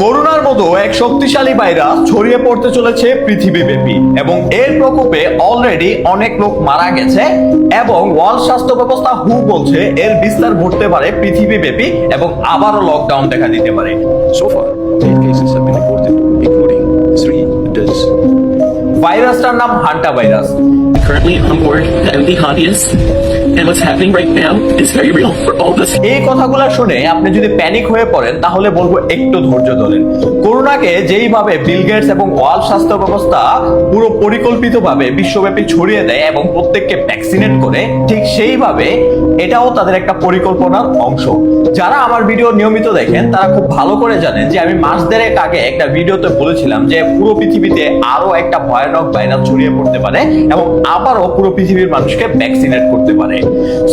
করোনার মতো এক শক্তিশালী ভাইরাস ছড়িয়ে পড়তে চলেছে পৃথিবীব্যাপী এবং এর প্রকোপে অলরেডি অনেক লোক মারা গেছে এবং ওয়ার্ল্ড স্বাস্থ্য ব্যবস্থা বলছে এর বিস্তার ঘটতে পারে পৃথিবীব্যাপী এবং আবারও লকডাউন দেখা দিতে পারে। So far, 8 cases have been reported, including 3 deaths. ভাইরাসটার নাম hanta virus. Currently on board the MV Hobbyist, and what's happening right now is very real for all of us. এই কথাগুলো শুনে আপনি যদি প্যানিক হয়ে পড়েন তাহলে বলবো একটু ধৈর্য ধরেন। করোনাকে যেইভাবে বিল গেটস এবং ওয়ার্ল্ড স্বাস্থ্য ব্যবস্থা পুরো পরিকল্পিতভাবে বিশ্বব্যাপী ছড়িয়ে দেয় এবং প্রত্যেককে ভ্যাকসিনেট করে, ঠিক সেইভাবে এটাও তাদের একটা পরিকল্পনার অংশ। যারা আমার ভিডিও নিয়মিত দেখেন তারা খুব ভালো করে জানেন যে আমি মাস দেড়েক আগে একটা ভিডিওতে বলেছিলাম যে পুরো পৃথিবীতে আরো একটা ভয়ানক ভাইরাস ছড়িয়ে পড়তে পারে এবং আবারও পুরো পৃথিবীর মানুষকে ভ্যাকসিনেট করতে পারে।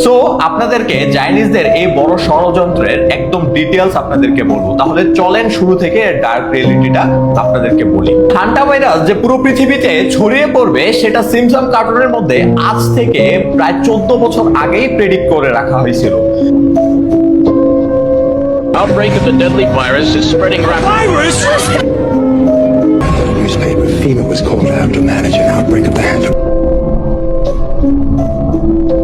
সো আপনাদেরকে চাইনিজদের এই বড় ষড়যন্ত্রের একদম ডিটেইলস আপনাদেরকে বলবো। তাহলে চলেন শুরু থেকে ডার্ক রিয়েলিটিটা আপনাদেরকে বলি। হান্টা ভাইরাস যে পুরো পৃথিবীতে ছড়িয়ে পড়বে সেটা সিমসাম কার্টুনের মধ্যে আজ থেকে প্রায় 14 বছর আগেই প্রেডিক্ট করে রাখা হয়েছিল। Outbreak of the deadly virus is spreading rapidly. The newspaper, FEMA was called out to manage an outbreak of the hand.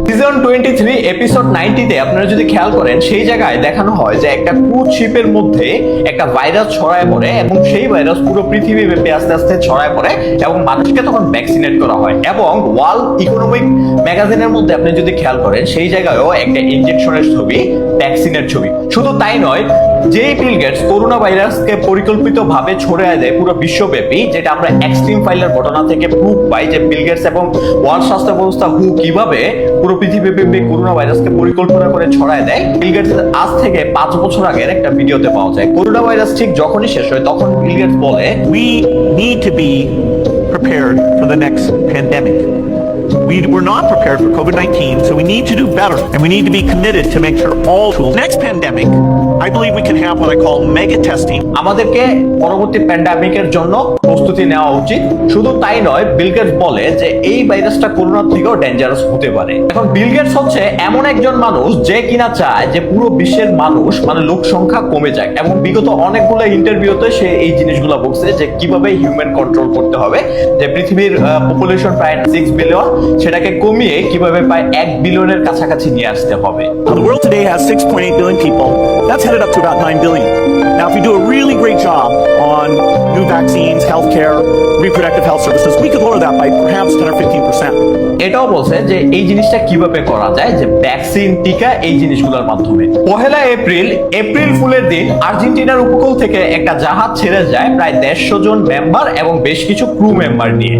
Season 23 episode 90 তে আপনারা যদি খেয়াল করেন সেই জায়গায় দেখানো হয় যে একটা ক্রুজ শিপের মধ্যে একটা ভাইরাস ছড়ায় পড়ে এবং সেই ভাইরাস পুরো পৃথিবী ব্যাপী আস্তে আস্তে ছড়ায় পড়ে এবং মানুষকে তখন ভ্যাকসিনেট করা হয়। এবং ওয়ার্ল্ড ইকোনমিক ম্যাগাজিনের মধ্যে আপনি যদি খেয়াল করেন সেই জায়গায়ও একটা ইনজেকশনের ছবি, ভ্যাকসিনের ছবি। শুধু তাই নয়, যেই বিল গেটস করোনা ভাইরাসকে পরিকল্পিতভাবে ছড়িয়ে দেয় পুরো বিশ্বব্যাপী, যেটা আমরা এক্সট্রিম ফাইলের ঘটনা থেকে প্রুফ পাই যে বিল গেটস এবং ওয়ার্ল্ড স্বাস্থ্য ব্যবস্থা কিভাবে পুরো পৃথিবীব্যাপী করোনা ভাইরাসকে পরিকল্পনা করে ছড়ায় দেয়, বিল গেটস আজ থেকে 5 বছর আগের একটা ভিডিওতে পাওয়া যায়। করোনা ভাইরাস ঠিক যখনই শেষ হয় তখন বিল গেটস বলে, We need to be prepared for the next pandemic. We were not prepared for COVID-19, so we need to do better, and we need to be committed to make sure all tools. Next pandemic, I believe we can have what I call mega testing. আমাদেরকে পরবর্তী প্যান্ডামিকের জন্য প্রস্তুতি নেওয়া উচিত। শুধু তাই নয়, Bill Gates বলে যে এই ভাইরাসটা করোনার থেকেও ডেঞ্জারাস হতে পারে। এখন বিল গেটস হচ্ছে এমন একজন মানুষ যে কিনা চায় যে পুরো বিশ্বের মানুষ মানে লোক সংখ্যা কমে যায় এবং বিগত অনেকগুলো ইন্টারভিউতে সে এই জিনিসগুলো বলছে যে কিভাবে হিউম্যান কন্ট্রোল করতে হবে, যে পৃথিবীর পপুলেশন প্রায় 6 বিলিয়ন, সেটাকে কমিয়ে কিভাবে প্রায় 1 বিলিয়নের কাছাকাছি নিয়ে আসতে হবে। Now, the world today has 6.8 billion people. That's headed up to about 9 billion. Now, if we do a really great job on new vaccines, healthcare, reproductive health services, we could lower that by perhaps 10 or 15%. এটাও বলছে যে এই জিনিসটা কিভাবে করা যায়, যে vaccine, টিকা, এই জিনিসগুলোর মাধ্যমে। 1 এপ্রিল ফুলের দিন আর্জেন্টিনার উপকূল থেকে একটা জাহাজ ছেড়ে যায় প্রায় 150 জন মেম্বার এবং বেশ কিছু ক্রু মেম্বার নিয়ে,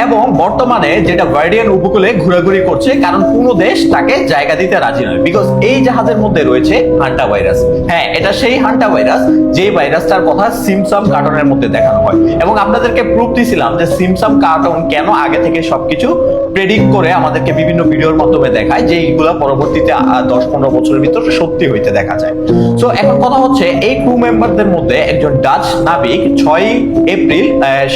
এবং বর্তমানে যেটা ভার্ডিয়ান উপকূলে ঘোরাঘুরি করছে কারণ কোনো দেশ তাকে জায়গা দিতে রাজি নয়, বিকজ এই জাহাজের মধ্যে রয়েছে হান্টা ভাইরাস। হ্যাঁ, এটা সেই হান্টা ভাইরাস যে ভাইরাসটার কথা সিমসাম কার্টুনের মধ্যে দেখানো হয় এবং আপনাদেরকে প্রুফ দিয়েছিলাম যে সিমসাম কার্টুন কেন আগে থেকে সবকিছু প্রেডিক্ট করে আমাদেরকে বিভিন্ন ভিডিওর মাধ্যমে দেখায় যে এইগুলা পরবর্তীতে 10-15 বছরের ভিতরে সত্যি হইতে দেখা যায়। সো এখন কথা হচ্ছে এই ক্রু মেম্বারদের মধ্যে একজন ডাচ নাবিক 6 এপ্রিল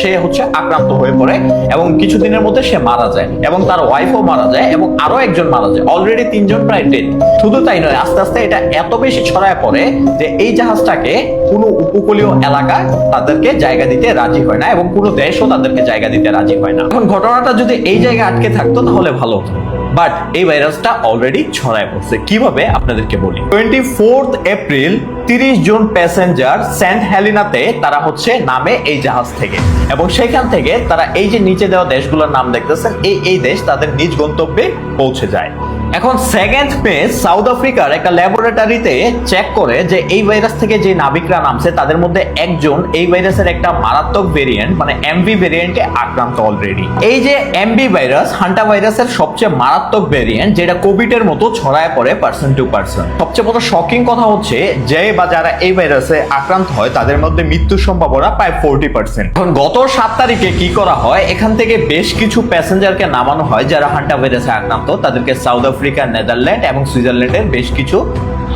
সে হচ্ছে আক্রান্ত হয়ে পড়ে এবং কিছুদিনের মধ্যে সে মারা যায় এবং তার ওয়াইফও মারা যায় এবং আরো একজন মারা যায়। অলরেডি 3 জন প্রায় ডেড। শুধু তাই নয়, আস্তে আস্তে এটা এত বেশি ছড়ায় পড়ে যে এই জাহাজটাকে কোনো উপকূলীয় এলাকায় তাদেরকে জায়গা দিতে রাজি হয় না এবং কোনো দেশও তাদেরকে জায়গা দিতে রাজি হয় না। এখন ঘটনাটা যদি এই জায়গায় আটকে থাকতো তাহলে ভালো হতো, বাট এই ভাইরাসটা অলরেডি ছড়ায় পড়ছে। কিভাবে আপনাদেরকে বলি। 24 এপ্রিল 30 জন প্যাসেঞ্জার সেন্ট হেলিনাতে তারা হচ্ছে নামে এই জাহাজ থেকে এবং সেখান থেকে তারা এই যে নিচে দেওয়া দেশগুলোর নাম দেখতেছেন এই দেশ তাদের নিজ গন্তব্যে পৌঁছে যায়। এখন 2 মে সাউথ আফ্রিকার একটা ল্যাবরেটরিতে চেক করে যে এই ভাইরাস থেকে যে নাবিকরা নামছে তাদের মধ্যে একজন এই ভাইরাসের একটা মারাত্মক ভেরিয়েন্ট মানে এমভি ভেরিয়েন্টে আক্রান্ত অলরেডি। এই যে এমভি ভাইরাস হান্টা ভাইরাসের সবচেয়ে মারাত্মক ভেরিয়েন্ট, যেটা কোভিড এর মতো ছড়ায় পড়ে পার্সন টু পার্সন। সবচেয়ে বড় শকিং কথা হচ্ছে যে বা যারা এই ভাইরাসে আক্রান্ত হয় তাদের মধ্যে মৃত্যুর সম্ভাবনা প্রায় 40%। এখন গত 7 তারিখে কি করা হয়, এখান থেকে বেশ কিছু প্যাসেঞ্জারকে নামানো হয় যারা হান্টা ভাইরাসে আক্রান্ত, তাদেরকে সাউথ আফ্রিকা, নেদারল্যান্ড এবং সুইজারল্যান্ডের বেশ কিছু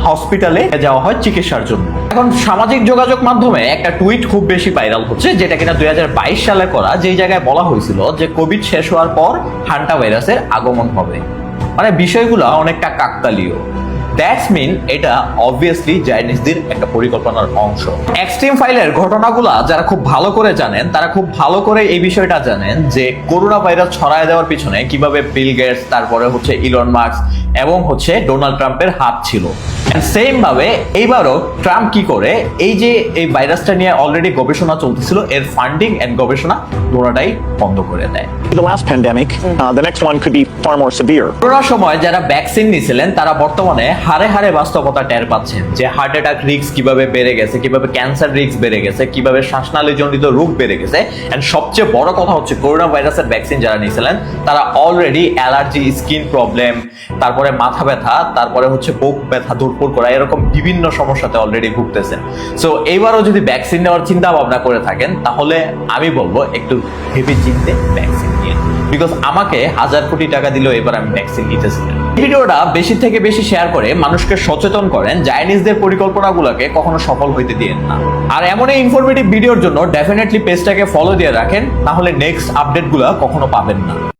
হসপিটালে যাওয়া হয় চিকিৎসার জন্য। এখন সামাজিক যোগাযোগ মাধ্যমে একটা টুইট খুব বেশি ভাইরাল হচ্ছে, যেটা কিনা 2022 সালে করা, যেই জায়গায় বলা হয়েছিল যে কোভিড শেষ হওয়ার পর হান্টা ভাইরাসের আগমন হবে। মানে বিষয়গুলো অনেকটা কাকতালীয়। দ্যাটস মিন এটা অবভিয়াসলি চাইনিজদের একটা পরিকল্পনার অংশ। এক্সট্রিম ফাইলের ঘটনাগুলা যারা খুব ভালো করে জানেন তারা খুব ভালো করে এই বিষয়টা জানেন যে করোনা ভাইরাস ছড়ায় দেওয়ার পিছনে কিভাবে বিল গেটস, তারপরে হচ্ছে ইলন মাস্ক এবং হচ্ছে ডোনাল্ড ট্রাম্পের হাত ছিল। সেম ভাবে এইবারও ট্রাম্প কি করে, এই যে এই ভাইরাসটা নিয়ে অলরেডি গবেষণা চলতেছিল, এর ফান্ডিং এন্ড গবেষণা পুরোটাই বন্ধ করে দেয়। The last pandemic, the next one could be far more severe. করোনার সময় যারা ভ্যাকসিন নিয়েছিলেন তারা বর্তমানে হারে হারে বাস্তবতা টের পাচ্ছেন যে হার্ট অ্যাটাক রিস্ক কিভাবে বেড়ে গেছে, কিভাবে ক্যান্সার রিস্ক বেড়ে গেছে, কিভাবে শ্বাসনালীজনিত রোগ বেড়ে গেছে। এন্ড সবচেয়ে বড় কথা হচ্ছে করোনা ভাইরাসের ভ্যাকসিন যারা নিয়েছিলেন তারা অলরেডি অ্যালার্জি, স্কিন প্রবলেম, তারপরে মাথা ব্যথা, তারপরে হচ্ছে বুক ব্যথা, দুর্বল করা, এরকম বিভিন্ন সমস্যাতে অলরেডি ভুগতেছেন। সো এইবারও যদি ভ্যাকসিন নেওয়ার চিন্তা ভাবনা করে থাকেন তাহলে আমি বলবো একটু ভেবে চিন্তে ভ্যাকসিন নিন, বিকজ আমাকে 1000 কোটি টাকা দিলেও এবার আমি ভ্যাকসিন নিতেছি না। ভিডিওটা বেশি থেকে বেশি শেয়ার করে মানুষকে সচেতন করেন, চাইনিজদের পরিকল্পনাগুলোকে কখনো সফল হইতে দিয়েন না। আর এমন ইনফরমেটিভ ভিডিওর জন্য ডেফিনেটলি পেজটাকে ফলো দিয়ে রাখেন, তাহলে নেক্সট আপডেটগুলো কখনো পাবেন না।